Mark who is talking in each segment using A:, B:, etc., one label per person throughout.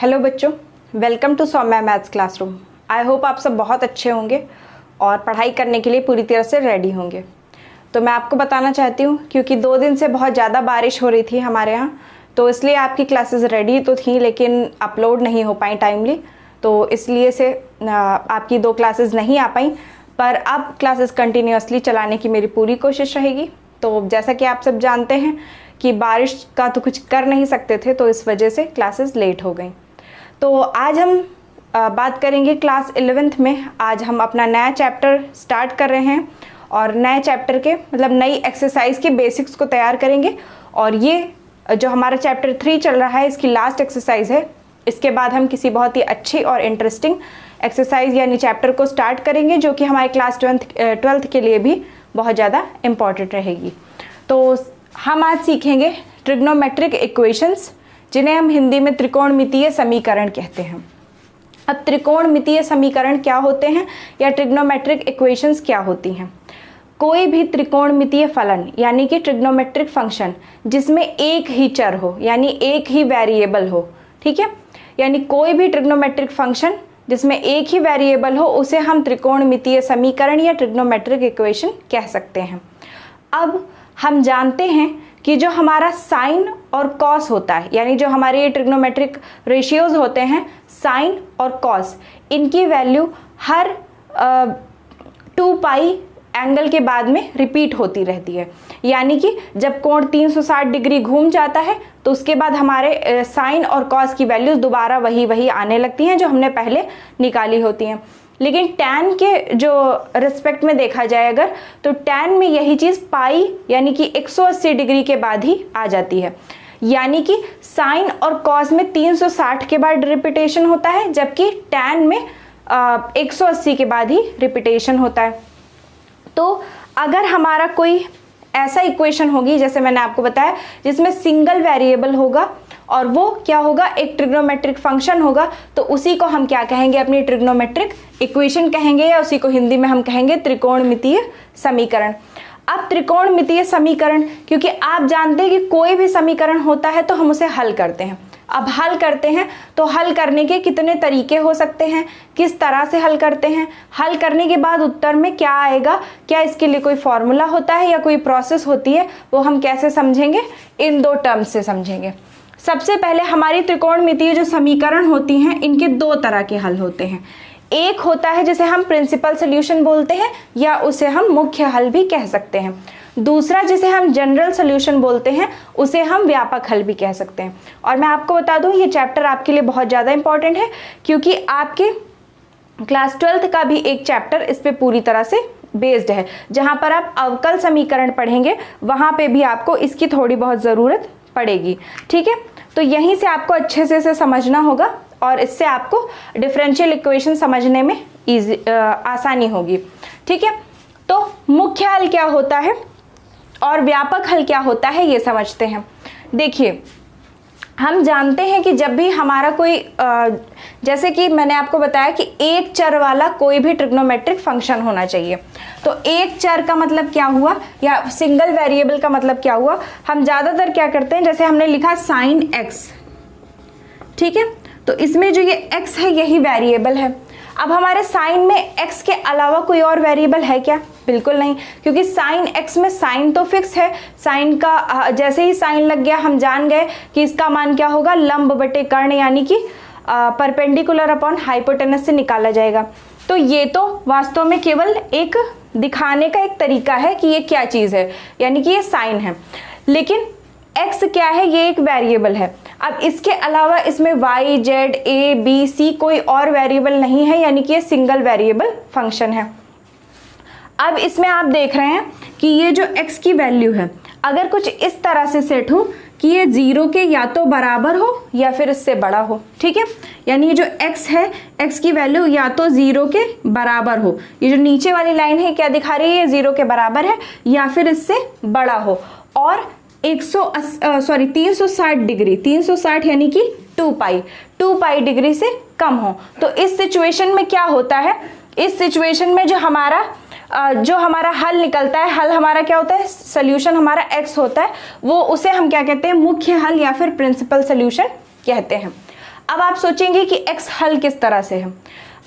A: Hello बच्चों, welcome to Saumya maths classroom. I hope आप सब बहुत अच्छे होंगे और पढ़ाई करने के लिए पूरी तरह से रेडी होंगे। तो मैं आपको बताना चाहती हूँ, क्योंकि 2 दिन से बहुत ज़्यादा बारिश हो रही थी हमारे यहाँ, तो इसलिए आपकी क्लासेस रेडी तो थी लेकिन अपलोड नहीं हो पाई टाइमली, तो इसलिए से आपकी 2 क्लासेस नहीं आ पाई। पर अब क्लासेस कंटिन्यूसली चलाने की मेरी पूरी कोशिश रहेगी। तो जैसा कि आप सब जानते हैं कि बारिश का तो कुछ कर नहीं सकते थे, तो इस वजह से क्लासेस लेट हो गई। तो आज हम बात करेंगे क्लास 11th में। आज हम अपना नया चैप्टर स्टार्ट कर रहे हैं और नए चैप्टर के मतलब नई एक्सरसाइज के बेसिक्स को तैयार करेंगे। और ये जो हमारा चैप्टर 3 चल रहा है, इसकी लास्ट एक्सरसाइज है। इसके बाद हम किसी बहुत ही अच्छी और इंटरेस्टिंग एक्सरसाइज यानी चैप्टर को स्टार्ट करेंगे, जो कि हमारे क्लास 12th के लिए भी बहुत ज़्यादा इम्पॉर्टेंट रहेगी। तो हम आज सीखेंगे ट्रिग्नोमेट्रिक इक्वेशंस, जिन्हें हम हिंदी में त्रिकोणमितीय समीकरण कहते हैं। अब त्रिकोणमितीय समीकरण क्या होते हैं या ट्रिग्नोमेट्रिक इक्वेशंस क्या होती हैं? कोई भी त्रिकोणमितीय फलन यानी कि ट्रिग्नोमेट्रिक फंक्शन जिसमें एक ही चर हो यानी एक ही वेरिएबल हो, ठीक है, यानी कोई भी ट्रिग्नोमेट्रिक फंक्शन जिसमें एक ही वेरिएबल हो, उसे हम त्रिकोणमितीय समीकरण या ट्रिग्नोमेट्रिक इक्वेशन कह सकते हैं। अब हम जानते हैं कि जो हमारा साइन और कॉस होता है, यानी जो हमारे ये ट्रिग्नोमेट्रिक रेशियोज होते हैं, साइन और कॉस, इनकी वैल्यू हर 2 पाई एंगल के बाद में रिपीट होती रहती है। यानी कि जब कोण 360 डिग्री घूम जाता है तो उसके बाद हमारे साइन और कॉस की वैल्यूज दोबारा वही आने लगती हैं जो हमने पहले निकाली होती हैं। लेकिन टैन के जो रिस्पेक्ट में देखा जाए अगर, तो टैन में यही चीज़ पाई यानी कि 180 डिग्री के बाद ही आ जाती है। यानी कि साइन और कॉस में 360 के बाद रिपीटेशन होता है, जबकि टैन में 180 के बाद ही रिपीटेशन होता है। तो अगर हमारा कोई ऐसा इक्वेशन होगी, जैसे मैंने आपको बताया, जिसमें सिंगल वेरिएबल होगा और वो क्या होगा, एक ट्रिग्नोमेट्रिक फंक्शन होगा, तो उसी को हम क्या कहेंगे, अपनी ट्रिग्नोमेट्रिक इक्वेशन कहेंगे, या उसी को हिंदी में हम कहेंगे त्रिकोणमितीय समीकरण। अब त्रिकोणमितीय समीकरण, क्योंकि आप जानते हैं कि कोई भी समीकरण होता है तो हम उसे हल करते हैं। अब हल करते हैं तो हल करने के कितने तरीके हो सकते हैं, किस तरह से हल करते हैं, हल करने के बाद उत्तर में क्या आएगा, क्या इसके लिए कोई फॉर्मूला होता है या कोई प्रोसेस होती है, वो हम कैसे समझेंगे, इन 2 टर्म्स से समझेंगे। सबसे पहले हमारी त्रिकोणमितीय जो समीकरण होती हैं, इनके 2 तरह के हल होते हैं। एक होता है जिसे हम प्रिंसिपल सोल्यूशन बोलते हैं, या उसे हम मुख्य हल भी कह सकते हैं। दूसरा जिसे हम जनरल सोल्यूशन बोलते हैं, उसे हम व्यापक हल भी कह सकते हैं। और मैं आपको बता दूं, ये चैप्टर आपके लिए बहुत ज़्यादा इंपॉर्टेंट है, क्योंकि आपके क्लास 12th का भी एक चैप्टर इस पे पूरी तरह से बेस्ड है। जहाँ पर आप अवकल समीकरण पढ़ेंगे, वहाँ पे भी आपको इसकी थोड़ी बहुत ज़रूरत पड़ेगी, ठीक है। तो यहीं से आपको अच्छे से इसे समझना होगा और इससे आपको डिफरेंशियल इक्वेशन समझने में आसानी होगी, ठीक है। तो मुख्य हल क्या होता है और व्यापक हल क्या होता है, ये समझते हैं। देखिए, हम जानते हैं कि जब भी हमारा कोई जैसे कि मैंने आपको बताया कि एक चर वाला कोई भी ट्रिग्नोमेट्रिक फंक्शन होना चाहिए। तो एक चर का मतलब क्या हुआ, या सिंगल वेरिएबल का मतलब क्या हुआ, हम ज़्यादातर क्या करते हैं, जैसे हमने लिखा साइन एक्स, ठीक है, तो इसमें जो ये x है यही वेरिएबल है। अब हमारे साइन में x के अलावा कोई और वेरिएबल है क्या? बिल्कुल नहीं, क्योंकि साइन x में साइन तो फिक्स है। साइन का जैसे ही साइन लग गया हम जान गए कि इसका मान क्या होगा, लंब बटे कर्ण, यानी कि परपेंडिकुलर अपॉन हाइपोटेनस से निकाला जाएगा। तो ये तो वास्तव में केवल एक दिखाने का एक तरीका है कि ये क्या चीज़ है, यानी कि ये साइन है। लेकिन x क्या है, ये एक वेरिएबल है। अब इसके अलावा इसमें y, z, a, b, c कोई और वेरिएबल नहीं है, यानी कि ये सिंगल वेरिएबल फंक्शन है। अब इसमें आप देख रहे हैं कि ये जो x की वैल्यू है, अगर कुछ इस तरह से सेट हो कि ये 0 के या तो बराबर हो या फिर इससे बड़ा हो, ठीक है, यानी ये जो x है, x की वैल्यू या तो 0 के बराबर हो, ये जो नीचे वाली लाइन है क्या दिखा रही है, ये 0 के बराबर है, या फिर इससे बड़ा हो, और 360 डिग्री, 360 यानी कि 2 पाई डिग्री से कम हो। तो इस सिचुएशन में क्या होता है, इस सिचुएशन में जो हमारा हल निकलता है, हल हमारा क्या होता है, सोल्यूशन हमारा x होता है, वो उसे हम क्या कहते हैं, मुख्य हल या फिर प्रिंसिपल सोल्यूशन कहते हैं। अब आप सोचेंगे कि x हल किस तरह से है।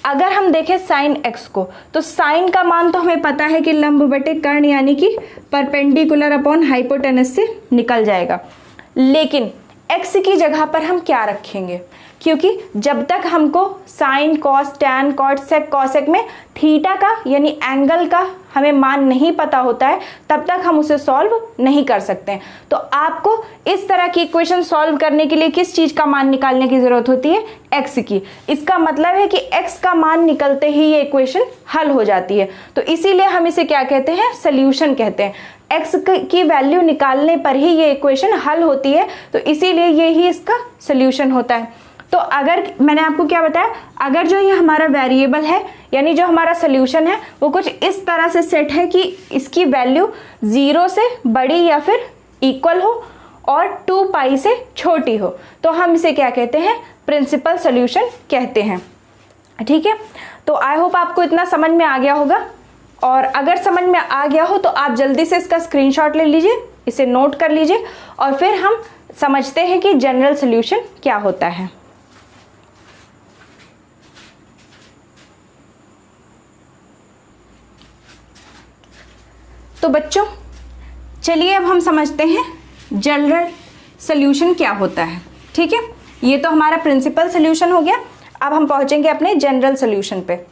A: अगर हम देखें साइन x को, तो साइन का मान तो हमें पता है कि लंब बटे कर्ण यानी कि परपेंडिकुलर अपॉन हाइपोटेनस से निकल जाएगा, लेकिन x की जगह पर हम क्या रखेंगे, क्योंकि जब तक हमको sine cos tan cot sec cosec में थीटा का यानी एंगल का हमें मान नहीं पता होता है, तब तक हम उसे सॉल्व नहीं कर सकते हैं। तो आपको इस तरह की इक्वेशन सॉल्व करने के लिए किस चीज़ का मान निकालने की ज़रूरत होती है, x की। इसका मतलब है कि x का मान निकलते ही ये इक्वेशन हल हो जाती है। तो इसीलिए हम इसे क्या कहते हैं, सल्यूशन कहते हैं। x की वैल्यू निकालने पर ही ये इक्वेशन हल होती है, तो इसीलिए ये ही इसका सल्यूशन होता है। तो अगर मैंने आपको क्या बताया, अगर जो ये हमारा वेरिएबल है यानी जो हमारा सल्यूशन है वो कुछ इस तरह से सेट है कि इसकी वैल्यू 0 से बड़ी या फिर इक्वल हो और 2 पाई से छोटी हो, तो हम इसे क्या कहते हैं, प्रिंसिपल सल्यूशन कहते हैं। ठीक है, तो आई होप आपको इतना समझ में आ गया होगा, और अगर समझ में आ गया हो तो आप जल्दी से इसका स्क्रीनशॉट ले लीजिए, इसे नोट कर लीजिए, और फिर हम समझते हैं कि जनरल सल्यूशन क्या होता है। तो बच्चों चलिए अब हम समझते हैं जनरल सल्यूशन क्या होता है। ठीक है, ये तो हमारा प्रिंसिपल सल्यूशन हो गया। अब हम पहुंचेंगे अपने जनरल सल्यूशन पे।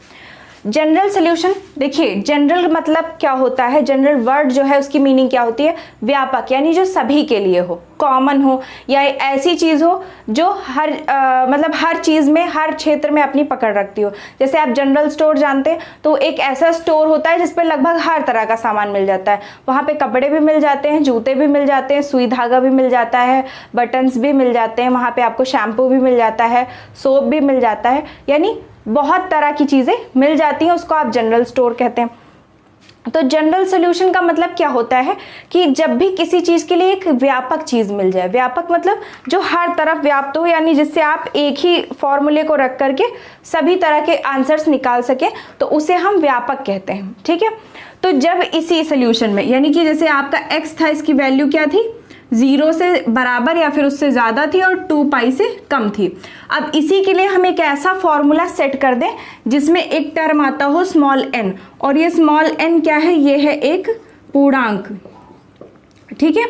A: जनरल सल्यूशन, देखिए जनरल मतलब क्या होता है, जनरल वर्ड जो है उसकी मीनिंग क्या होती है, व्यापक, यानी जो सभी के लिए हो, कॉमन हो, या ऐसी चीज़ हो जो हर मतलब हर चीज़ में, हर क्षेत्र में अपनी पकड़ रखती हो। जैसे आप जनरल स्टोर जानते हैं, तो एक ऐसा स्टोर होता है जिसपे लगभग हर तरह का सामान मिल जाता है। वहाँ पे कपड़े भी मिल जाते हैं, जूते भी मिल जाते हैं, सुई धागा भी मिल जाता है, बटन्स भी मिल जाते हैं, वहाँ पे आपको शैम्पू भी मिल जाता है, सोप भी मिल जाता है, यानी बहुत तरह की चीज़ें मिल जाती हैं, उसको आप जनरल स्टोर कहते हैं। तो जनरल सॉल्यूशन का मतलब क्या होता है कि जब भी किसी चीज़ के लिए एक व्यापक चीज़ मिल जाए, व्यापक मतलब जो हर तरफ व्याप्त हो, यानी जिससे आप एक ही फॉर्मूले को रख करके सभी तरह के आंसर्स निकाल सकें, तो उसे हम व्यापक कहते हैं। ठीक है, तो जब इसी सॉल्यूशन में, यानी कि जैसे आपका x था, इसकी वैल्यू क्या थी, 0 से बराबर या फिर उससे ज़्यादा थी और 2 पाई से कम थी। अब इसी के लिए हम एक ऐसा फॉर्मूला सेट कर दें जिसमें एक टर्म आता हो स्मॉल n, और ये स्मॉल n क्या है, ये है एक पूर्णांक। ठीक है,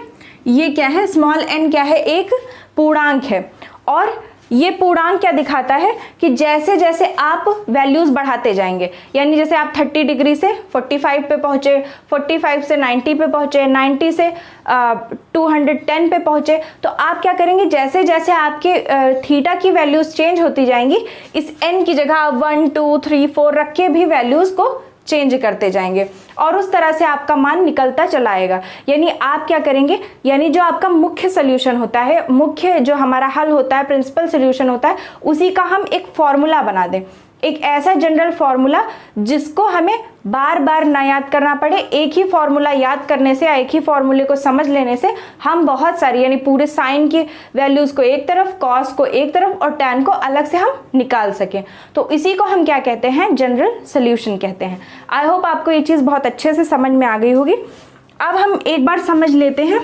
A: ये क्या है, स्मॉल n क्या है, एक पूर्णांक है। और ये पूर्णांक क्या दिखाता है कि जैसे जैसे आप वैल्यूज बढ़ाते जाएंगे, यानी जैसे आप 30 डिग्री से 45 पे पहुंचे, 45 से 90 पे पहुंचे, 90 से 210 पे पहुंचे, तो आप क्या करेंगे, जैसे जैसे आपके थीटा की वैल्यूज चेंज होती जाएंगी, इस n की जगह 1 2 3 4 रख के भी वैल्यूज को चेंज करते जाएंगे, और उस तरह से आपका मान निकलता चला आएगा। यानी आप क्या करेंगे, यानी जो आपका मुख्य सॉल्यूशन होता है, मुख्य जो हमारा हल होता है, प्रिंसिपल सॉल्यूशन होता है, उसी का हम एक फॉर्मूला बना दें, एक ऐसा जनरल फॉर्मूला जिसको हमें बार बार ना याद करना पड़े। एक ही फॉर्मूला याद करने से या एक ही फॉर्मूले को समझ लेने से हम बहुत सारी, यानी पूरे साइन की वैल्यूज को एक तरफ, कॉस को एक तरफ और टैन को अलग से हम निकाल सकें। तो इसी को हम क्या कहते हैं, जनरल सॉल्यूशन कहते हैं। आई होप आपको ये चीज़ बहुत अच्छे से समझ में आ गई होगी। अब हम एक बार समझ लेते हैं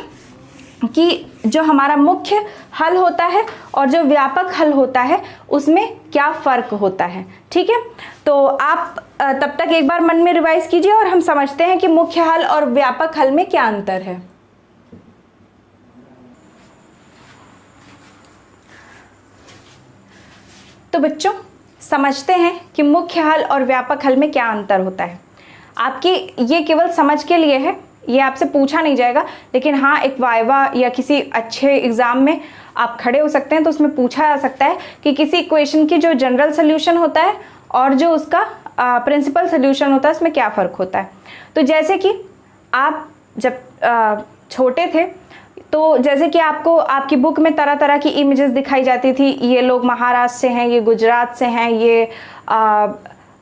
A: कि जो हमारा मुख्य हल होता है और जो व्यापक हल होता है उसमें क्या फ़र्क होता है। ठीक है, तो आप तब तक एक बार मन में रिवाइज कीजिए और हम समझते हैं कि मुख्य हल और व्यापक हल में क्या अंतर है। तो बच्चों समझते हैं कि मुख्य हल और व्यापक हल में क्या अंतर होता है। आपकी ये केवल समझ के लिए है, ये आपसे पूछा नहीं जाएगा, लेकिन हाँ एक वाइवा या किसी अच्छे एग्जाम में आप खड़े हो सकते हैं तो उसमें पूछा जा सकता है कि किसी इक्वेशन की जो जनरल सॉल्यूशन होता है और जो उसका प्रिंसिपल सॉल्यूशन होता है उसमें क्या फ़र्क होता है। तो जैसे कि आप जब छोटे थे तो जैसे कि आपको आपकी बुक में तरह तरह की इमेजेस दिखाई जाती थी, ये लोग महाराष्ट्र से हैं, ये गुजरात से हैं, ये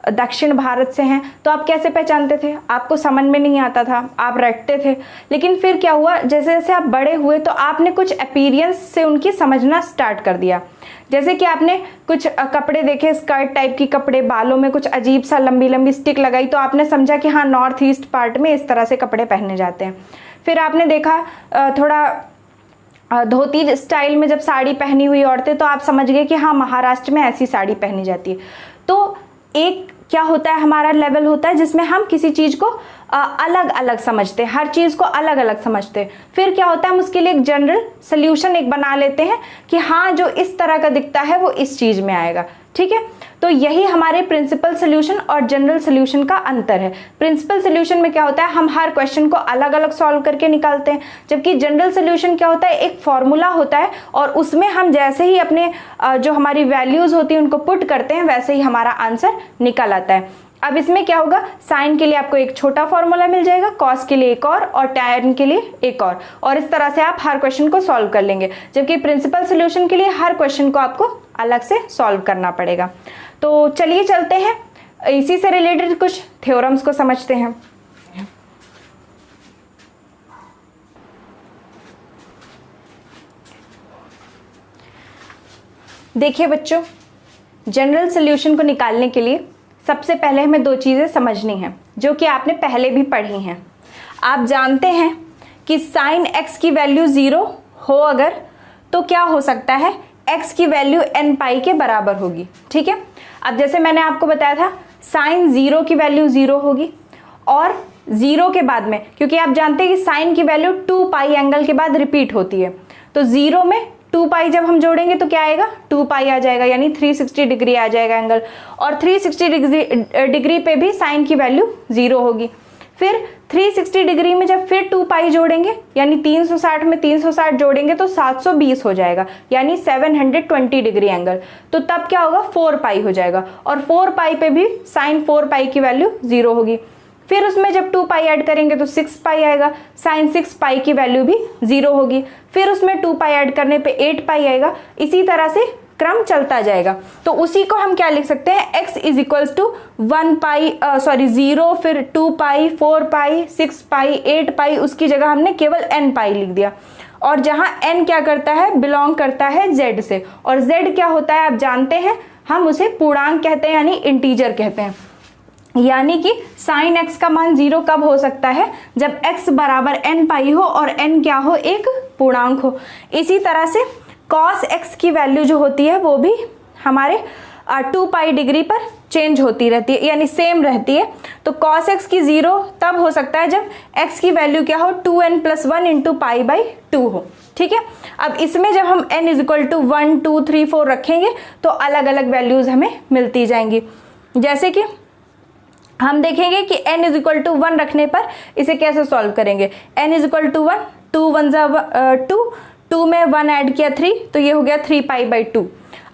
A: दक्षिण भारत से हैं, तो आप कैसे पहचानते थे, आपको समझ में नहीं आता था, आप रटते थे। लेकिन फिर क्या हुआ, जैसे जैसे आप बड़े हुए तो आपने कुछ अपीयरेंस से उनकी समझना स्टार्ट कर दिया। जैसे कि आपने कुछ कपड़े देखे, स्कर्ट टाइप की कपड़े, बालों में कुछ अजीब सा लंबी लंबी स्टिक लगाई, तो आपने समझा कि हाँ नॉर्थ ईस्ट पार्ट में इस तरह से कपड़े पहने जाते हैं। फिर आपने देखा थोड़ा धोती स्टाइल में जब साड़ी पहनी हुई औरतें, तो आप समझ गए कि हाँ महाराष्ट्र में ऐसी साड़ी पहनी जाती है। तो एक क्या होता है, हमारा लेवल होता है जिसमें हम किसी चीज़ को अलग अलग समझते हैं, हर चीज़ को अलग अलग समझते हैं। फिर क्या होता है, हम उसके लिए एक जनरल सोल्यूशन एक बना लेते हैं कि हाँ जो इस तरह का दिखता है वो इस चीज़ में आएगा। ठीक है, तो यही हमारे प्रिंसिपल सोल्यूशन और जनरल सोल्यूशन का अंतर है। प्रिंसिपल सोल्यूशन में क्या होता है, हम हर क्वेश्चन को अलग अलग सॉल्व करके निकालते हैं, जबकि जनरल सोल्यूशन क्या होता है, एक फॉर्मूला होता है और उसमें हम जैसे ही अपने जो हमारी वैल्यूज होती है उनको पुट करते हैं वैसे ही हमारा आंसर निकल आता है। अब इसमें क्या होगा, साइन के लिए आपको एक छोटा फॉर्मूला मिल जाएगा, कॉस के लिए एक और टैन के लिए एक और इस तरह से आप हर क्वेश्चन को सॉल्व कर लेंगे। जबकि प्रिंसिपल सोल्यूशन के लिए हर क्वेश्चन को आपको अलग से सॉल्व करना पड़ेगा। तो चलिए चलते हैं, इसी से रिलेटेड कुछ थ्योरम्स को समझते हैं। देखिए बच्चों, जनरल सोल्यूशन को निकालने के लिए सबसे पहले हमें दो चीज़ें समझनी हैं जो कि आपने पहले भी पढ़ी हैं। आप जानते हैं कि साइन x की वैल्यू 0 हो अगर, तो क्या हो सकता है, x की वैल्यू n पाई के बराबर होगी। ठीक है, अब जैसे मैंने आपको बताया था साइन 0 की वैल्यू 0 होगी और 0 के बाद में, क्योंकि आप जानते हैं कि साइन की वैल्यू 2 पाई एंगल के बाद रिपीट होती है, तो 0 में 2 पाई जब हम जोड़ेंगे तो क्या आएगा, 2 पाई आ जाएगा, यानी 360 डिग्री आ जाएगा एंगल। और 360 डिग्री पे भी साइन की वैल्यू 0 होगी। फिर 360 डिग्री में जब फिर 2 पाई जोड़ेंगे, यानी 360 में 360 जोड़ेंगे तो 720 हो जाएगा, यानी 720 डिग्री एंगल। तो तब क्या होगा, 4 पाई हो जाएगा और 4 पाई पे भी साइन 4 पाई की वैल्यू 0 होगी। फिर उसमें जब 2 पाई ऐड करेंगे तो 6 पाई आएगा, साइन 6 पाई की वैल्यू भी 0 होगी। फिर उसमें 2 पाई ऐड करने पे 8 पाई आएगा। इसी तरह से क्रम चलता जाएगा। तो उसी को हम क्या लिख सकते हैं, x इज इक्वल्स टू 1 पाई 0, फिर 2 पाई, 4 पाई, 6 पाई, 8 पाई, उसकी जगह हमने केवल n पाई लिख दिया। और जहां n क्या करता है, बिलोंग करता है z से, और z क्या होता है आप जानते हैं, हम उसे पूर्णांक कहते हैं, यानी इंटीजर कहते हैं। यानी कि साइन x का मान 0 कब हो सकता है, जब x बराबर n पाई हो और n क्या हो, एक पूर्णांक हो। इसी तरह से cos x की वैल्यू जो होती है वो भी हमारे 2 पाई डिग्री पर चेंज होती रहती है, यानी सेम रहती है। तो cos x की 0 तब हो सकता है जब x की वैल्यू क्या हो, 2n+1 इंटू पाई बाई 2 हो। ठीक है, अब इसमें जब हम n इज इक्वल टू 1, 2, 3, 4 रखेंगे तो अलग अलग वैल्यूज हमें मिलती जाएंगी। जैसे कि हम देखेंगे कि n इज इक्वल टू 1 रखने पर इसे कैसे सॉल्व करेंगे। n इज इक्वल टू 1, 2 1 2, 2 में 1 ऐड किया 3, तो ये हो गया 3 पाई बाई 2।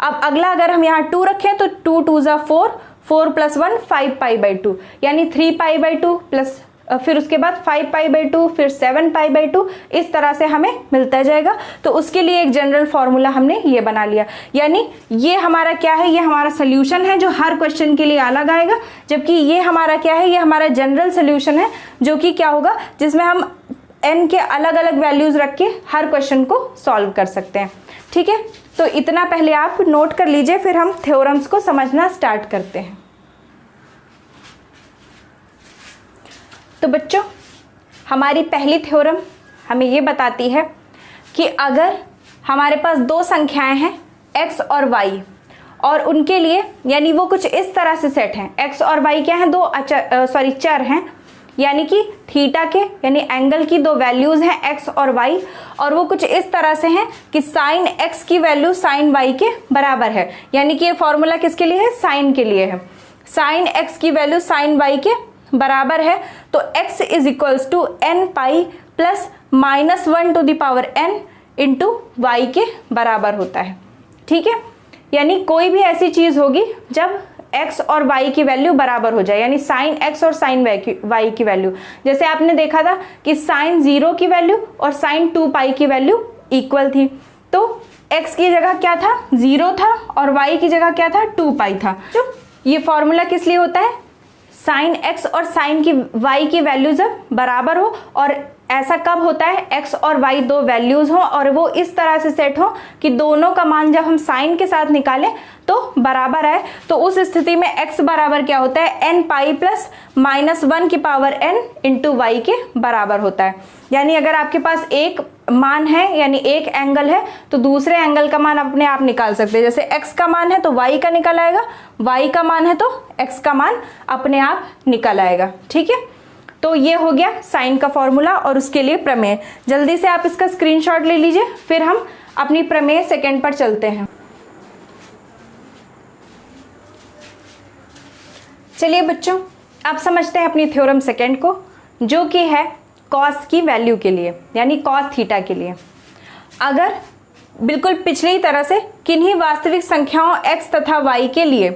A: अब अगला अगर हम यहाँ 2 रखें तो 2 2 4, 4 + 1 5 पाई बाई 2, यानी 3 पाई बाई 2 प्लस फिर उसके बाद 5 पाई बाई 2, फिर 7 पाई बाई 2, इस तरह से हमें मिलता जाएगा। तो उसके लिए एक जनरल फॉर्मूला हमने ये बना लिया, यानी ये हमारा क्या है, ये हमारा सोल्यूशन है जो हर क्वेश्चन के लिए अलग आएगा, जबकि ये हमारा क्या है, ये हमारा जनरल सोल्यूशन है जो कि क्या होगा, जिसमें हम n के अलग अलग वैल्यूज रख के हर क्वेश्चन को सॉल्व कर सकते हैं। ठीक है, तो इतना पहले आप नोट कर लीजिए, फिर हम थ्योरम्स को समझना स्टार्ट करते हैं। तो बच्चों, हमारी पहली थ्योरम हमें ये बताती है कि अगर हमारे पास दो संख्याएं हैं x और y, और उनके लिए यानी वो कुछ इस तरह से सेट हैं, x और y क्या हैं, दो चर हैं, यानी कि थीटा के यानी एंगल की दो वैल्यूज हैं x और y, और वो कुछ इस तरह से हैं कि साइन x की वैल्यू साइन y के बराबर है। यानी कि ये फॉर्मूला किसके लिए है, साइन के लिए है। साइन x की वैल्यू साइन y के बराबर है, तो x is equals to n pi plus -1 to the power n into y के बराबर होता है। ठीक है, यानी कोई भी ऐसी चीज होगी जब x और y की वैल्यू बराबर हो जाए, यानी साइन x और साइन y की वैल्यू, जैसे आपने देखा था कि साइन 0 की वैल्यू और साइन 2 पाई की वैल्यू इक्वल थी, तो x की जगह क्या था, 0 था, और y की जगह क्या था, 2 पाई था। तो ये फॉर्मूला किस लिए होता है, साइन x और साइन की y की वैल्यू जब बराबर हो, और ऐसा कब होता है, x और y दो वैल्यूज हो और वो इस तरह से सेट हो कि दोनों का मान जब हम साइन के साथ निकालें तो बराबर आए, तो उस स्थिति में x बराबर क्या होता है, n पाई प्लस -1 की पावर n इंटू वाई के बराबर होता है। यानी अगर आपके पास एक मान है यानी एक एंगल है तो दूसरे एंगल का मान अपने आप निकाल सकते हैं। जैसे x का मान है तो y का निकल आएगा, y का मान है तो x का मान अपने आप निकल आएगा। ठीक है, तो ये हो गया साइन का फॉर्मूला और उसके लिए प्रमेय। जल्दी से आप इसका स्क्रीनशॉट ले लीजिए, फिर हम अपनी प्रमेय सेकंड पर चलते हैं। चलिए बच्चों, अब समझते हैं अपनी थ्योरम सेकंड को, जो कि है कॉस की वैल्यू के लिए यानी कॉस थीटा के लिए। अगर बिल्कुल पिछली तरह से किन्हीं वास्तविक संख्याओं x तथा y के लिए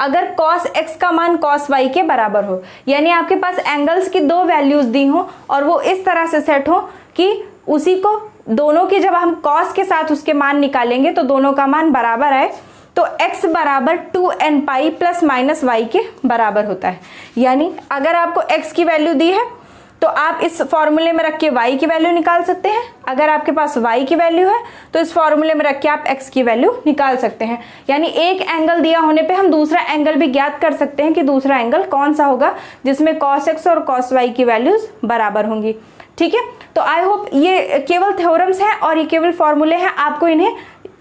A: अगर cos x का मान cos y के बराबर हो, यानी आपके पास एंगल्स की दो वैल्यूज दी हो और वो इस तरह से सेट हो कि उसी को दोनों की जब हम cos के साथ उसके मान निकालेंगे तो दोनों का मान बराबर आए, तो x बराबर 2n pi plus minus y के बराबर होता है। यानी अगर आपको x की वैल्यू दी है तो आप इस फॉर्मूले में रख के y की वैल्यू निकाल सकते हैं। अगर आपके पास y की वैल्यू है तो इस फॉर्मूले में रख के आप x की वैल्यू निकाल सकते हैं। यानी एक एंगल दिया होने पे हम दूसरा एंगल भी ज्ञात कर सकते हैं कि दूसरा एंगल कौन सा होगा जिसमें cos x और cos y की वैल्यूज बराबर होंगी। ठीक है, तो आई होप ये केवल थ्योरम्स हैं और ये केवल फॉर्मूले हैं, आपको इन्हें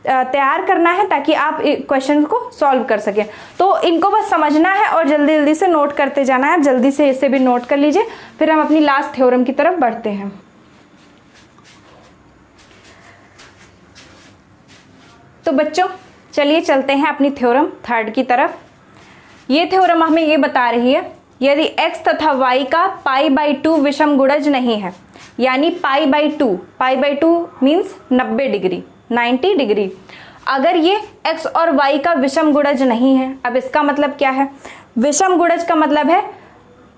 A: तैयार करना है ताकि आप क्वेश्चन को सॉल्व कर सकें। तो इनको बस समझना है और जल्दी जल्दी से नोट करते जाना है। जल्दी से इसे भी नोट कर लीजिए, फिर हम अपनी लास्ट थ्योरम की तरफ बढ़ते हैं। तो बच्चों चलिए चलते हैं अपनी थ्योरम थर्ड की तरफ। ये थ्योरम हमें ये बता रही है, यदि x तथा y का π/2 विषम गुणज नहीं है, यानी π/2 मीन्स 90 डिग्री, 90 डिग्री, अगर ये x और y का विषम गुणज नहीं है। अब इसका मतलब क्या है? विषम गुणज का मतलब है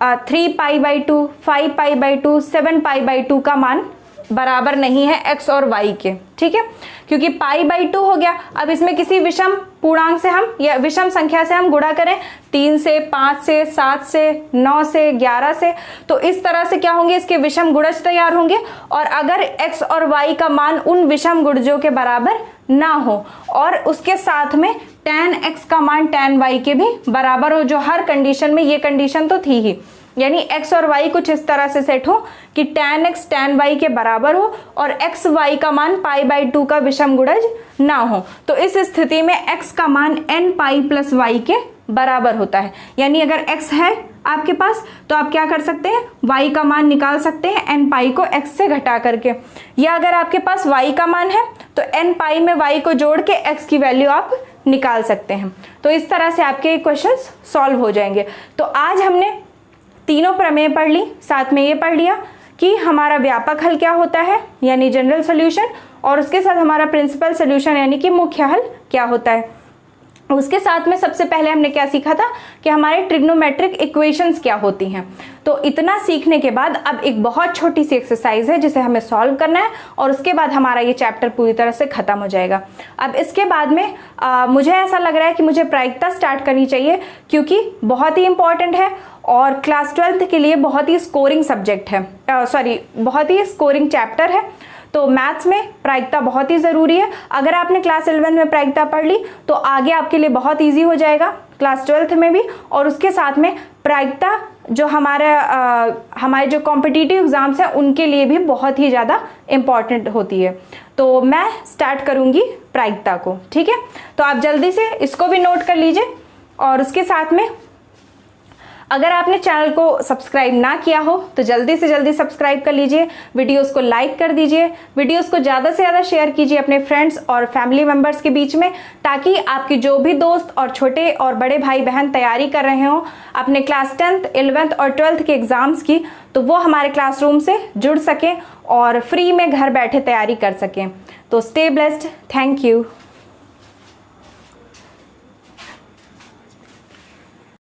A: 3π/2, 5π/2, 7π/2 का मान बराबर नहीं है x और y के। ठीक है, क्योंकि π/2 हो गया, अब इसमें किसी विषम पूर्णांक से हम या विषम संख्या से हम गुणा करें 3 से, 5 से, 7 से, 9 से, 11 से, तो इस तरह से क्या होंगे, इसके विषम गुणज तैयार होंगे। और अगर x और y का मान उन विषम गुणजों के बराबर ना हो और उसके साथ में tan x का मान tan y के भी बराबर हो, जो हर कंडीशन में ये कंडीशन तो थी ही, यानी x और y कुछ इस तरह से सेट हो कि tan x tan y के बराबर हो और x y का मान π/2 का विषम गुणज ना हो, तो इस स्थिति में x का मान n पाई प्लस y के बराबर होता है। यानी अगर x है आपके पास तो आप क्या कर सकते हैं, y का मान निकाल सकते हैं n पाई को x से घटा करके, या अगर आपके पास y का मान है तो n पाई में y को जोड़ के x की वैल्यू आप निकाल सकते हैं। तो इस तरह से आपके क्वेश्चंस सॉल्व हो जाएंगे। तो आज हमने तीनों प्रमेय पढ़ ली, साथ में ये पढ़ लिया कि हमारा व्यापक हल क्या होता है यानी जनरल सॉल्यूशन, और उसके साथ हमारा प्रिंसिपल सॉल्यूशन यानी कि मुख्य हल क्या होता है। उसके साथ में सबसे पहले हमने क्या सीखा था कि हमारे ट्रिग्नोमेट्रिक इक्वेशंस क्या होती हैं। तो इतना सीखने के बाद अब एक बहुत छोटी सी एक्सरसाइज है जिसे हमें सॉल्व करना है और उसके बाद हमारा ये चैप्टर पूरी तरह से खत्म हो जाएगा। अब इसके बाद में मुझे ऐसा लग रहा है कि मुझे प्रायिकता स्टार्ट करनी चाहिए, क्योंकि बहुत ही इंपॉर्टेंट है और क्लास 12th के लिए बहुत ही स्कोरिंग सब्जेक्ट है, बहुत ही स्कोरिंग चैप्टर है। तो मैथ्स में प्रायिकता बहुत ही ज़रूरी है। अगर आपने क्लास 11 में प्रायिकता पढ़ ली तो आगे आपके लिए बहुत इजी हो जाएगा क्लास 12th में भी। और उसके साथ में प्रायिकता जो हमारे जो कॉम्पिटिटिव एग्जाम्स हैं उनके लिए भी बहुत ही ज़्यादा इम्पॉर्टेंट होती है। तो मैं स्टार्ट करूँगी प्रायिकता को, ठीक है। तो आप जल्दी से इसको भी नोट कर लीजिए और उसके साथ में अगर आपने चैनल को सब्सक्राइब ना किया हो तो जल्दी से जल्दी सब्सक्राइब कर लीजिए, वीडियोस को लाइक कर दीजिए, वीडियोस को ज़्यादा से ज़्यादा शेयर कीजिए अपने फ्रेंड्स और फैमिली मेम्बर्स के बीच में, ताकि आपके जो भी दोस्त और छोटे और बड़े भाई बहन तैयारी कर रहे हों अपने क्लास 10th, 11th और 12th के एग्ज़ाम्स की, तो वो हमारे क्लासरूम से जुड़ सकें और फ्री में घर बैठे तैयारी कर सकें। तो स्टे ब्लेस्ड, थैंक यू।